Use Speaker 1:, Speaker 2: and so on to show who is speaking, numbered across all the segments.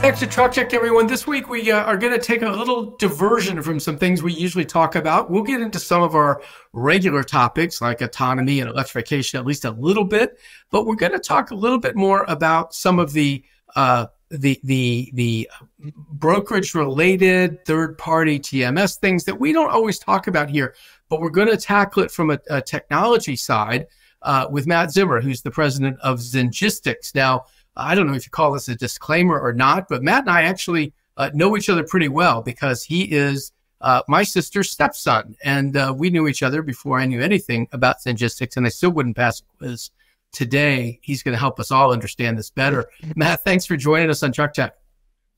Speaker 1: Back to Truck Check, everyone. This week we are going to take a little diversion from some things we usually talk about. We'll get into some of our regular topics like autonomy and electrification at least a little bit, but we're going to talk a little bit more about some of the brokerage-related third-party TMS things that we don't always talk about here, but we're going to tackle it from a technology side with Matt Zimmer, who's the president of Zengistics. Now, I don't know if you call this a disclaimer or not, but Matt and I actually know each other pretty well because he is my sister's stepson. And we knew each other before I knew anything about Zengistics, and I still wouldn't pass a quiz. Today, he's going to help us all understand this better. Matt, thanks for joining us on Truck Tech.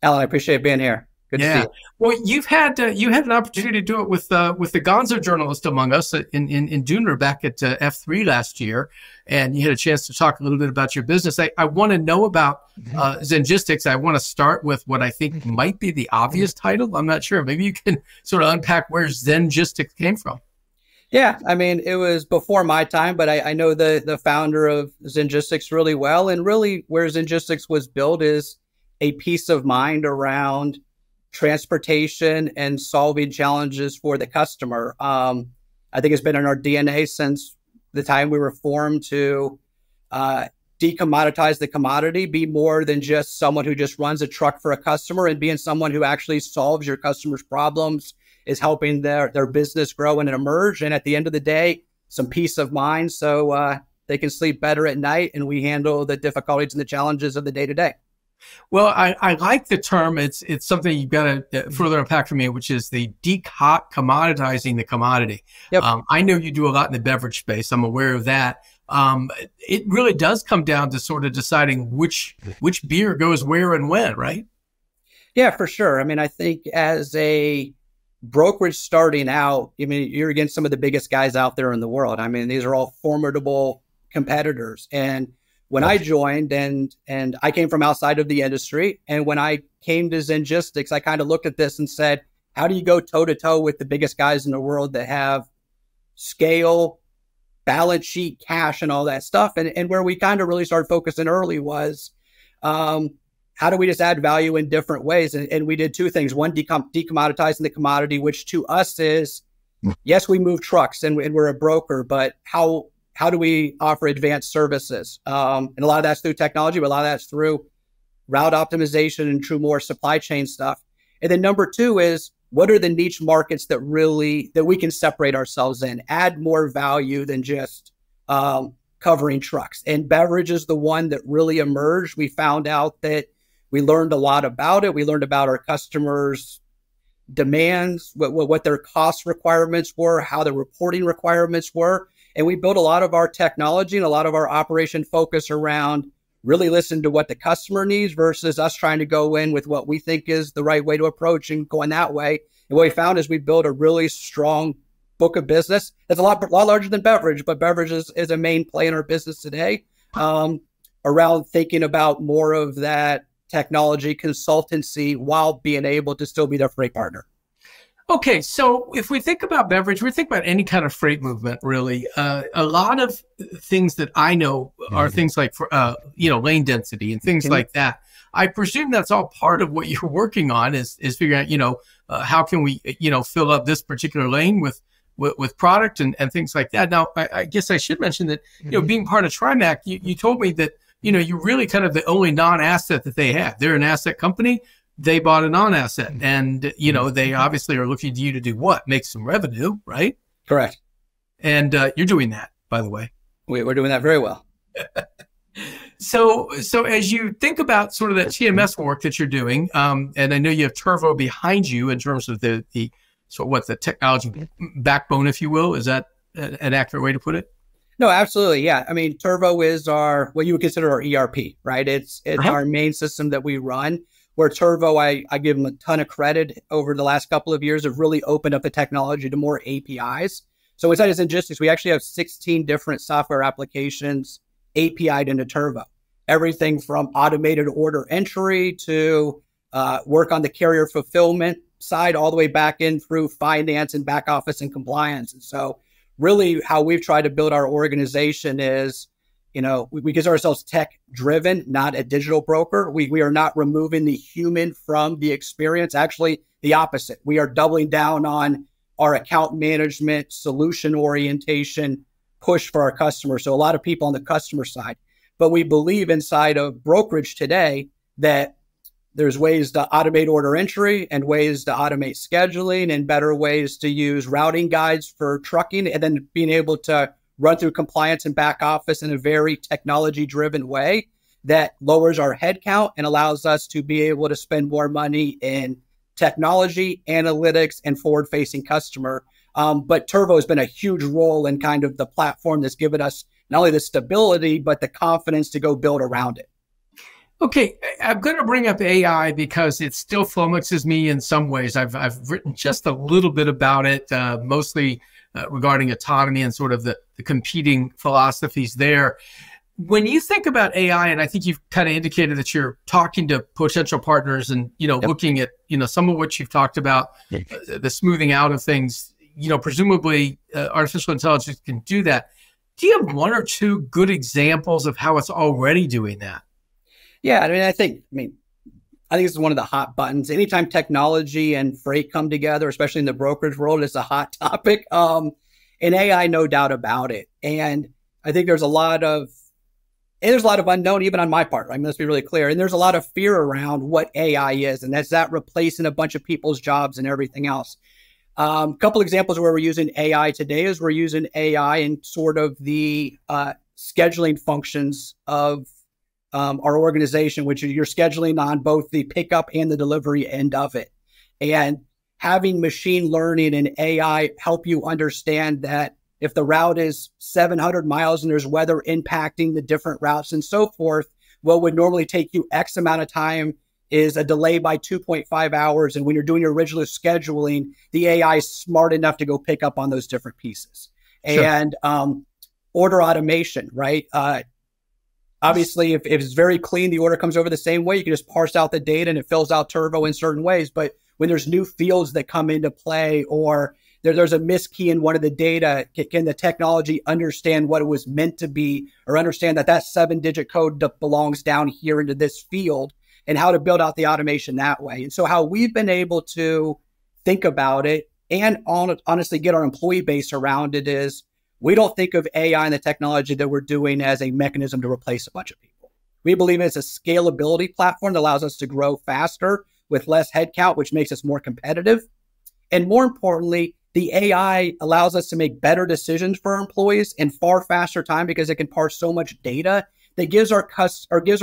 Speaker 2: Alan, I appreciate being here. Good to see you.
Speaker 1: Well, you had an opportunity to do it with the Gonzo journalist among us in Dooner back at F3 last year, and you had a chance to talk a little bit about your business. I want to know about Zengistics. I want to start with what I think might be the obvious title. I'm not sure. Maybe you can sort of unpack where Zengistics came from.
Speaker 2: Yeah, I mean, it was before my time, but I know the founder of Zengistics really well, and really where Zengistics was built is a peace of mind around transportation and solving challenges for the customer. I think it's been in our DNA since the time we were formed to decommoditize the commodity, be more than just someone who just runs a truck for a customer, and being someone who actually solves your customer's problems, is helping their business grow and emerge. And at the end of the day, some peace of mind so they can sleep better at night, and we handle the difficulties and the challenges of the day-to-day.
Speaker 1: Well, I like the term. It's something you've got to further unpack for me, which is the commoditizing the commodity.
Speaker 2: Yep.
Speaker 1: I know you do a lot in the beverage space. I'm aware of that. It really does come down to sort of deciding which beer goes where and when, right?
Speaker 2: Yeah, for sure. I mean, I think as a brokerage starting out, I mean, you're against some of the biggest guys out there in the world. I mean, these are all formidable competitors. And when I joined, and I came from outside of the industry, and when I came to Zengistics, I kind of looked at this and said, how do you go toe-to-toe with the biggest guys in the world that have scale, balance sheet, cash, and all that stuff? And where we kind of really started focusing early was, how do we just add value in different ways? And we did two things. One, decommoditizing the commodity, which to us is, yes, we move trucks and we're a broker, but how do we offer advanced services? And a lot of that's through technology, but a lot of that's through route optimization and true more supply chain stuff. And then number two is, what are the niche markets that we can separate ourselves in, add more value than just covering trucks? And beverage is the one that really emerged. We found out that we learned a lot about it. We learned about our customers' demands, what their cost requirements were, how the reporting requirements were. And we built a lot of our technology and a lot of our operation focus around really listen to what the customer needs versus us trying to go in with what we think is the right way to approach and going that way. And what we found is we built a really strong book of business. It's a lot larger than beverage, but beverage is a main play in our business today, around thinking about more of that technology consultancy while being able to still be their freight partner.
Speaker 1: Okay, so if we think about beverage, we think about any kind of freight movement, really. A lot of things that I know are things like, lane density and things like that. I presume that's all part of what you're working on is figuring out, how can we, fill up this particular lane with product and things like that. Now, I guess I should mention that, being part of TriMac, you told me that, you're really kind of the only non-asset that they have. They're an asset company. They bought a non-asset, and, they obviously are looking to you to do what? Make some revenue, right?
Speaker 2: Correct.
Speaker 1: And you're doing that, by the way.
Speaker 2: We're doing that very well.
Speaker 1: So as you think about sort of that TMS work that you're doing, and I know you have Turvo behind you in terms of the technology backbone, if you will. Is that an accurate way to put it?
Speaker 2: No, absolutely. Yeah. I mean, Turvo is what you would consider our ERP, right? It's our main system that we run. Where Turvo, I give them a ton of credit over the last couple of years have really opened up the technology to more APIs. So inside of Zengistics, we actually have 16 different software applications API'd into Turvo. Everything from automated order entry to work on the carrier fulfillment side, all the way back in through finance and back office and compliance. And so really how we've tried to build our organization is, We consider ourselves tech driven, not a digital broker. We are not removing the human from the experience. Actually, the opposite. We are doubling down on our account management, solution orientation, push for our customers. So a lot of people on the customer side. But we believe inside of brokerage today that there's ways to automate order entry and ways to automate scheduling and better ways to use routing guides for trucking, and then being able to run through compliance and back office in a very technology-driven way that lowers our headcount and allows us to be able to spend more money in technology, analytics, and forward-facing customer. But Turvo has been a huge role in kind of the platform that's given us not only the stability, but the confidence to go build around it.
Speaker 1: Okay, I'm going to bring up AI because it still flummoxes me in some ways. I've written just a little bit about it, mostly regarding autonomy and sort of the competing philosophies there. When you think about AI, and I think you've kind of indicated that you're talking to potential partners and,
Speaker 2: Yep.
Speaker 1: looking at, some of what you've talked about, the smoothing out of things, presumably artificial intelligence can do that. Do you have one or two good examples of how it's already doing that?
Speaker 2: Yeah, I think this is one of the hot buttons. Anytime technology and freight come together, especially in the brokerage world, it's a hot topic. And AI, no doubt about it. And I think there's a lot of unknown, even on my part. Let's be really clear. And there's a lot of fear around what AI is, and that's that replacing a bunch of people's jobs and everything else. A couple examples where we're using AI today is we're using AI in sort of the scheduling functions of our organization, which you're scheduling on both the pickup and the delivery end of it. And having machine learning and AI help you understand that if the route is 700 miles and there's weather impacting the different routes and so forth, what would normally take you X amount of time is a delay by 2.5 hours. And when you're doing your original scheduling, the AI is smart enough to go pick up on those different pieces. Sure. And order automation, right? Obviously, if it's very clean, the order comes over the same way. You can just parse out the data and it fills out Turvo in certain ways. But when there's new fields that come into play, or there's a miskey in one of the data, can the technology understand what it was meant to be, or understand that 7-digit code belongs down here into this field, and how to build out the automation that way? And so how we've been able to think about it and honestly get our employee base around it is, we don't think of AI and the technology that we're doing as a mechanism to replace a bunch of people. We believe it's a scalability platform that allows us to grow faster with less headcount, which makes us more competitive. And more importantly, the AI allows us to make better decisions for our employees in far faster time because it can parse so much data that gives our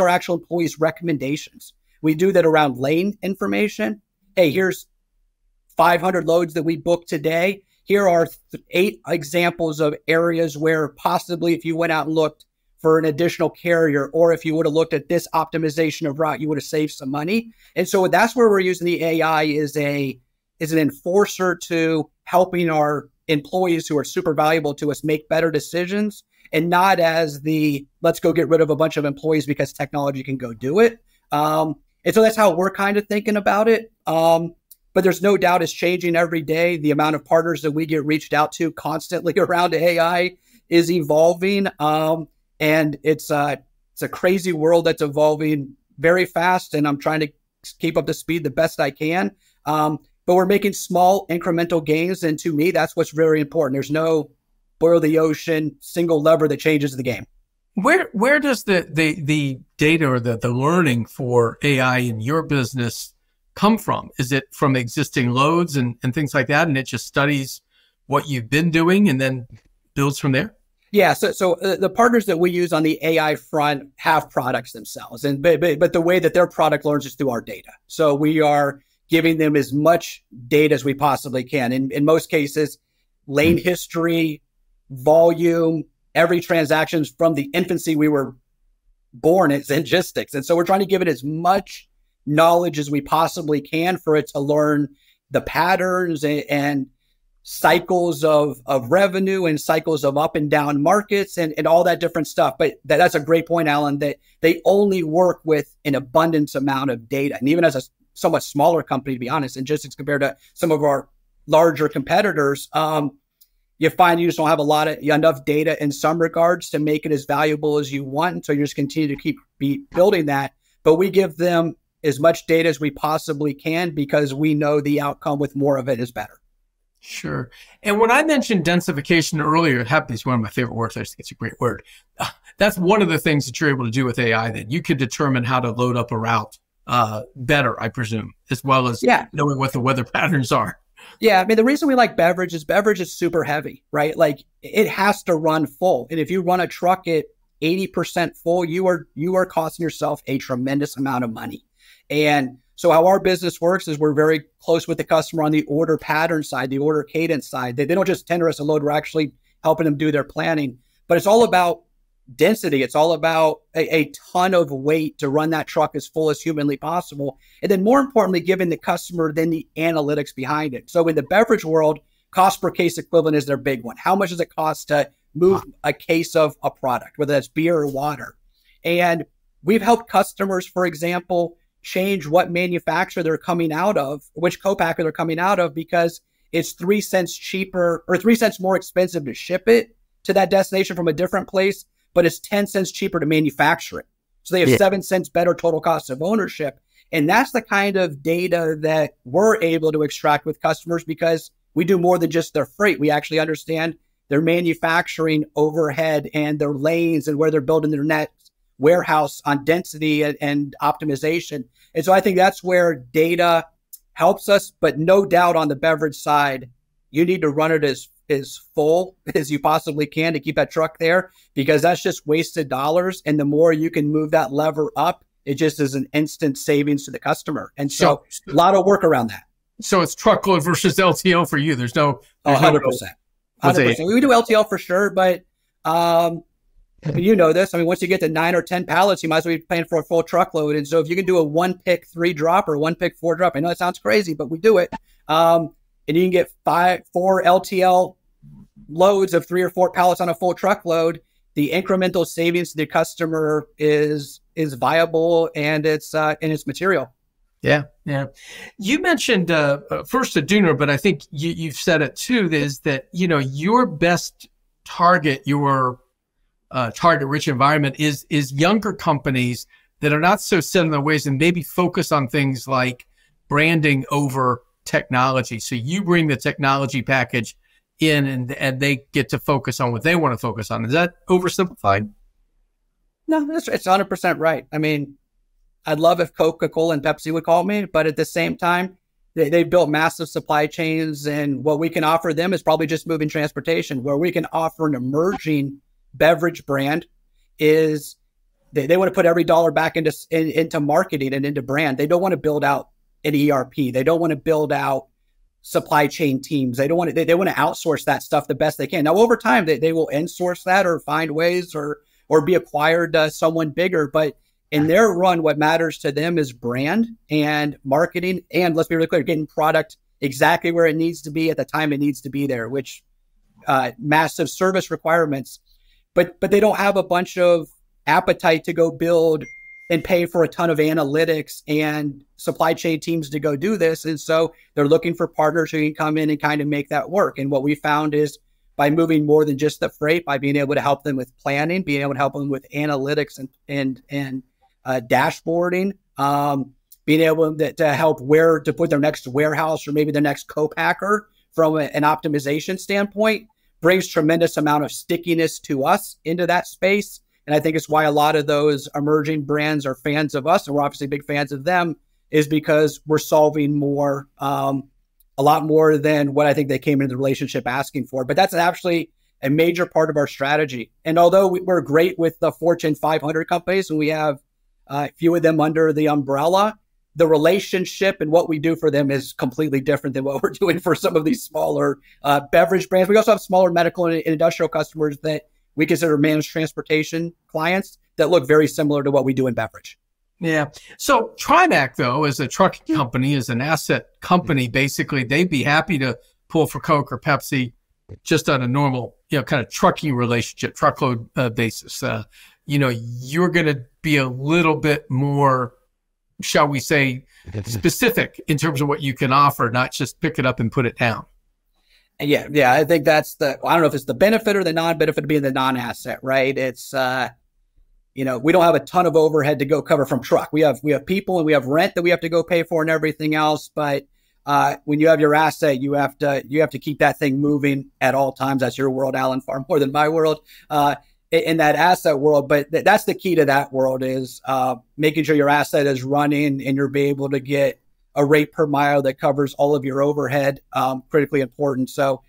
Speaker 2: actual employees recommendations. We do that around lane information. Hey, here's 500 loads that we booked today. Here are 8 examples of areas where possibly if you went out and looked for an additional carrier, or if you would have looked at this optimization of route, you would have saved some money. And so that's where we're using the AI is an enforcer to helping our employees who are super valuable to us make better decisions, and not as let's go get rid of a bunch of employees because technology can go do it. And so that's how we're kind of thinking about it. But there's no doubt it's changing every day. The amount of partners that we get reached out to constantly around AI is evolving. And it's a crazy world that's evolving very fast. And I'm trying to keep up to speed the best I can. But we're making small incremental gains. And to me, that's what's very important. There's no boil the ocean single lever that changes the game.
Speaker 1: Where does the data or the learning for AI in your business come from? Is it from existing loads and things like that, and it just studies what you've been doing and then builds from there?
Speaker 2: Yeah. So the partners that we use on the AI front have products themselves, but the way that their product learns is through our data. So we are giving them as much data as we possibly can. In most cases, lane history, volume, every transaction from the infancy we were born at Zengistics. And so we're trying to give it as much knowledge as we possibly can for it to learn the patterns and cycles of revenue and cycles of up and down markets and all that different stuff. But that's a great point, Alan, that they only work with an abundance amount of data. And even as a somewhat smaller company, to be honest, and just compared to some of our larger competitors, you find you just don't have enough data in some regards to make it as valuable as you want. And so you just continue to keep building that. But we give them as much data as we possibly can because we know the outcome with more of it is better.
Speaker 1: Sure. And when I mentioned densification earlier, happy is one of my favorite words. I just think it's a great word. That's one of the things that you're able to do with AI, that you could determine how to load up a route better, I presume, as well as knowing what the weather patterns are.
Speaker 2: Yeah, I mean, the reason we like beverage is super heavy, right? Like it has to run full. And if you run a truck at 80% full, you are costing yourself a tremendous amount of money. And so how our business works is we're very close with the customer on the order pattern side, the order cadence side. They don't just tender us a load, we're actually helping them do their planning. But it's all about density. It's all about a ton of weight to run that truck as full as humanly possible. And then more importantly, giving the customer then the analytics behind it. So in the beverage world, cost per case equivalent is their big one. How much does it cost to move a case of a product, whether that's beer or water? And we've helped customers, for example, change what manufacturer they're coming out of, which co-packer they're coming out of, because it's 3 cents cheaper or 3 cents more expensive to ship it to that destination from a different place, but it's 10 cents cheaper to manufacture it. So they have 7 cents better total cost of ownership. And that's the kind of data that we're able to extract with customers because we do more than just their freight. We actually understand their manufacturing overhead and their lanes and where they're building their next warehouse on density and optimization. And so I think that's where data helps us, but no doubt on the beverage side, you need to run it as full as you possibly can to keep that truck there, because that's just wasted dollars. And the more you can move that lever up, it just is an instant savings to the customer. And so a lot of work around that.
Speaker 1: So it's truckload versus LTL for you. There's no
Speaker 2: 100%. 100%. We do LTL for sure, but you know this. I mean, once you get to 9 or 10 pallets, you might as well be paying for a full truckload. And so if you can do a 1-pick 3 drop or 1-pick 4 drop, I know it sounds crazy, but we do it. And you can get 4 LTL loads of 3 or 4 pallets on a full truckload. The incremental savings to the customer is viable, and it's material.
Speaker 1: Yeah. You mentioned first a Dooner, but I think you've said it too. Is that your best target, your target-rich environment is younger companies that are not so set in their ways and maybe focus on things like branding over technology. So you bring the technology package in and they get to focus on what they want to focus on. Is that oversimplified?
Speaker 2: No, it's 100% right. I mean, I'd love if Coca-Cola and Pepsi would call me, but at the same time, they built massive supply chains, and what we can offer them is probably just moving transportation. Where we can offer an emerging beverage brand is they want to put every dollar back into marketing and into brand. They don't want to build out an ERP. They don't want to build out supply chain teams. They want to outsource that stuff the best they can. Now, over time, they will insource that or find ways or be acquired someone bigger. But in their run, what matters to them is brand and marketing. And let's be really clear, getting product exactly where it needs to be at the time it needs to be there, which massive service requirements. But they don't have a bunch of appetite to go build and pay for a ton of analytics and supply chain teams to go do this. And so they're looking for partners who can come in and kind of make that work. And what we found is by moving more than just the freight, by being able to help them with planning, being able to help them with analytics and dashboarding, being able to help where to put their next warehouse or maybe their next co-packer from an optimization standpoint, brings tremendous amount of stickiness to us into that space. And I think it's why a lot of those emerging brands are fans of us, and we're obviously big fans of them, is because we're solving more, a lot more than what I think they came into the relationship asking for. But that's actually a major part of our strategy. And although we're great with the Fortune 500 companies, and we have a few of them under the umbrella, the relationship and what we do for them is completely different than what we're doing for some of these smaller beverage brands. We also have smaller medical and industrial customers that we consider managed transportation clients that look very similar to what we do in beverage.
Speaker 1: Yeah. So Trimac, though, as a trucking company, as an asset company, basically, they'd be happy to pull for Coke or Pepsi just on a normal, kind of trucking relationship, truckload basis. You're going to be a little bit more, shall we say, specific in terms of what you can offer, not just pick it up and put it down.
Speaker 2: Yeah. I think that's I don't know if it's the benefit or the non-benefit of being the non-asset, right? It's, we don't have a ton of overhead to go cover from truck. We have people and we have rent that we have to go pay for and everything else. But when you have your asset, you have to keep that thing moving at all times. That's your world, Alan, far more than my world in that asset world. But that's the key to that world is making sure your asset is running and you're be able to get a rate per mile that covers all of your overhead, critically important. So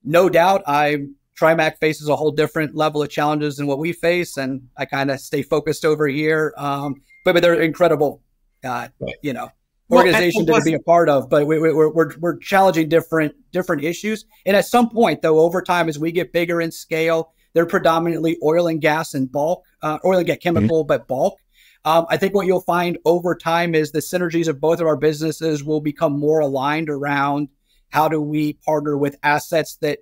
Speaker 2: no doubt TriMac faces a whole different level of challenges than what we face, and I kind of stay focused over here. But they're incredible, organization to be a part of. But we're challenging different issues, and at some point, though, over time, as we get bigger in scale, they're predominantly oil and gas and bulk, oil and gas chemical, but bulk. I think what you'll find over time is the synergies of both of our businesses will become more aligned around how do we partner with assets that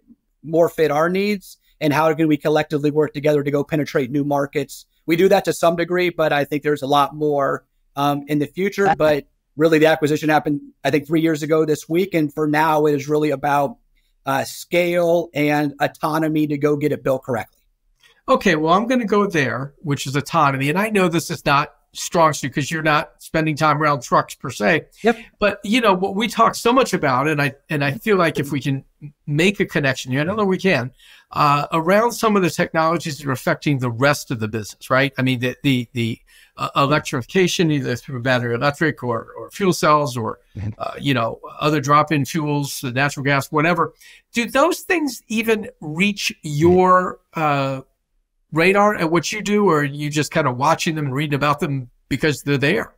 Speaker 2: more fit our needs, and how can we collectively work together to go penetrate new markets. We do that to some degree, but I think there's a lot more in the future. But really, the acquisition happened, I think, 3 years ago this week. And for now, it is really about scale and autonomy to go get it built correctly.
Speaker 1: Okay, well, I'm going to go there, which is autonomy. And I know this is not strong suit because you're not spending time around trucks per se.
Speaker 2: Yep.
Speaker 1: But what we talk so much about, and I feel like if we can make a connection here, I don't know we can, around some of the technologies that are affecting the rest of the business, right? I mean, the electrification, either through battery electric or fuel cells or other drop-in fuels, natural gas, whatever. Do those things even reach your radar at what you do, or are you just kind of watching them and reading about them because they're there?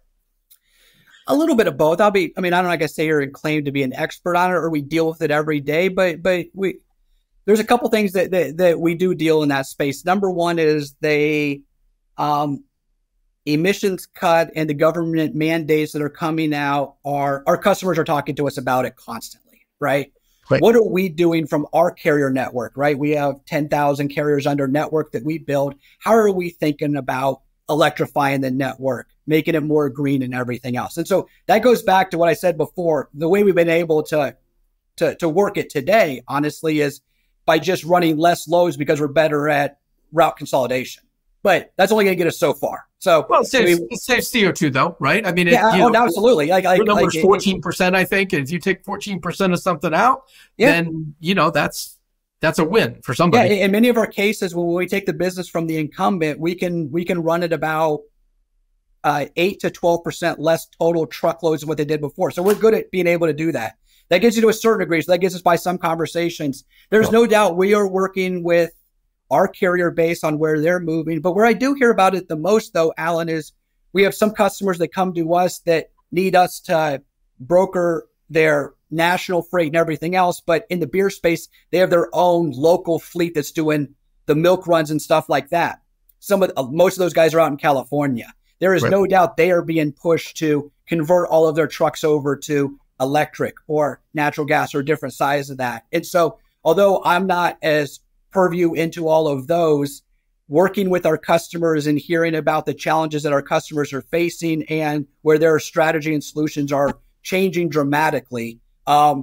Speaker 2: A little bit of both. I don't know, like I say here and claim to be an expert on it, or we deal with it every day, but there's a couple things that we do deal in that space. Number one is emissions cut and the government mandates that are coming out our customers are talking to us about it constantly, right? Right. What are we doing from our carrier network, right? We have 10,000 carriers under network that we build. How are we thinking about electrifying the network, making it more green and everything else? And so that goes back to what I said before. The way we've been able to work it today, honestly, is by just running less loads because we're better at route consolidation. But that's only going to get us so far. So,
Speaker 1: well, it saves CO2 though, right? I mean,
Speaker 2: absolutely.
Speaker 1: Your number's 14%, I think. And if you take 14% of something out, then that's a win for somebody.
Speaker 2: Yeah, in many of our cases, when we take the business from the incumbent, we can run at about 8 to 12% less total truckloads than what they did before. So we're good at being able to do that. That gets you to a certain degree. So that gets us by some conversations. There's no doubt we are working with our carrier base on where they're moving. But where I do hear about it the most, though, Alan, is we have some customers that come to us that need us to broker their national freight and everything else. But in the beer space, they have their own local fleet that's doing the milk runs and stuff like that. Most of those guys are out in California. There is no doubt they are being pushed to convert all of their trucks over to electric or natural gas or different size of that. And so, although I'm not as purview into all of those, working with our customers and hearing about the challenges that our customers are facing and where their strategy and solutions are changing dramatically,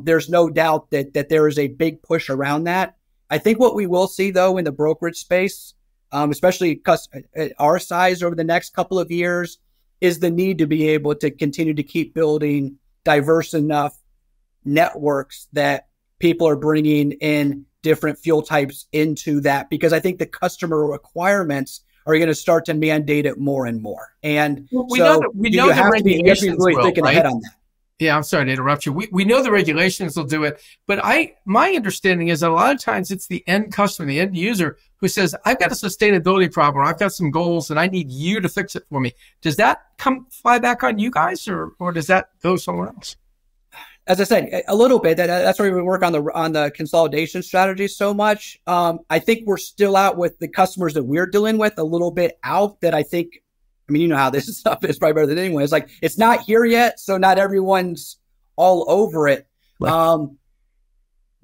Speaker 2: there's no doubt that there is a big push around that. I think what we will see, though, in the brokerage space, especially at our size over the next couple of years, is the need to be able to continue to keep building diverse enough networks that people are bringing in different fuel types into that, because I think the customer requirements are going to start to mandate it more and more. And
Speaker 1: we know the regulations
Speaker 2: really thinking ahead on that.
Speaker 1: Yeah, I'm sorry to interrupt you. We know the regulations will do it, but my understanding is that a lot of times it's the end customer, the end user, who says, I've got a sustainability problem, or I've got some goals and I need you to fix it for me. Does that fly back on you guys, or does that go somewhere else?
Speaker 2: As I said, a little bit. That's why we work on the consolidation strategy so much. I think we're still out with the customers that we're dealing with a little bit out. That I think, I mean, you know how this stuff is probably better than anyone. It's like it's not here yet, so not everyone's all over it. Right.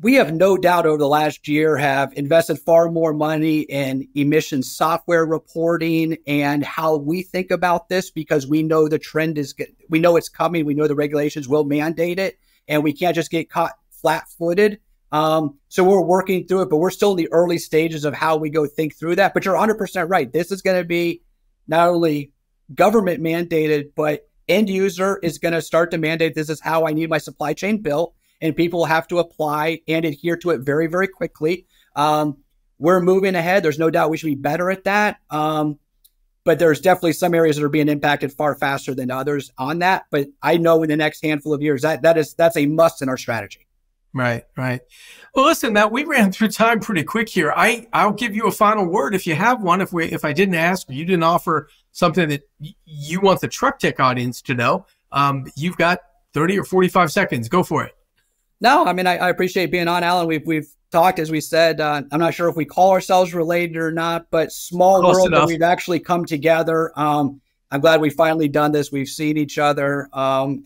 Speaker 2: We have no doubt over the last year have invested far more money in emission software reporting and how we think about this, because we know the trend is good. We know it's coming. We know the regulations will mandate it. And we can't just get caught flat-footed So we're working through it, but we're still in the early stages of how we go think through that. But you're 100% right. This is going to be not only government mandated, but end user is going to start to mandate this is how I need my supply chain built, and people have to apply and adhere to it very, very quickly. We're moving ahead. There's no doubt we should be better at that. But there's definitely some areas that are being impacted far faster than others on that. But I know in the next handful of years, that's a must in our strategy.
Speaker 1: Right, right. Well, listen, Matt, we ran through time pretty quick here. I'll give you a final word if you have one. If I didn't ask, or you didn't offer something that you want the truck tech audience to know, you've got 30 or 45 seconds. Go for it.
Speaker 2: No, I mean, I appreciate being on, Alan. We've talked, as we said, I'm not sure if we call ourselves related or not, but small
Speaker 1: Close
Speaker 2: world
Speaker 1: enough.
Speaker 2: that we've actually come together. I'm glad we finally done this. We've seen each other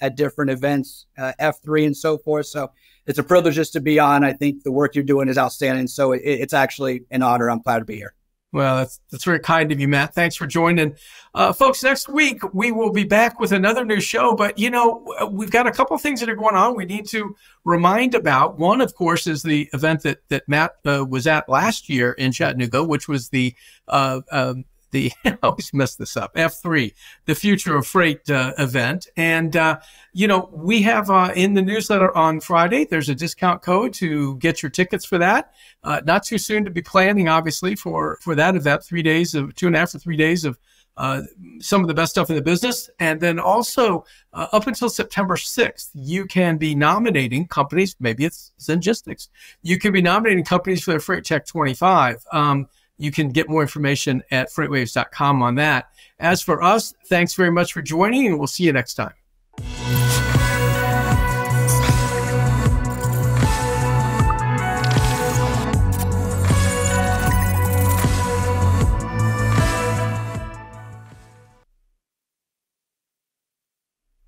Speaker 2: at different events, F3 and so forth. So it's a privilege just to be on. I think the work you're doing is outstanding. So it's actually an honor. I'm glad to be here.
Speaker 1: Well, that's very kind of you, Matt. Thanks for joining. Folks, next week, we will be back with another new show. But, we've got a couple of things that are going on we need to remind about. One, of course, is the event that Matt was at last year in Chattanooga, which was the I always mess this up, F3, the Future of Freight event. And, we have in the newsletter on Friday, there's a discount code to get your tickets for that. Not too soon to be planning, obviously, for that event, 3 days of 2.5 to 3 days of some of the best stuff in the business. And then also up until September 6th, you can be nominating companies. Maybe it's Zengistics. You can be nominating companies for the Freight Tech 25. You can get more information at freightwaves.com on that. As for us, thanks very much for joining, and we'll see you next time.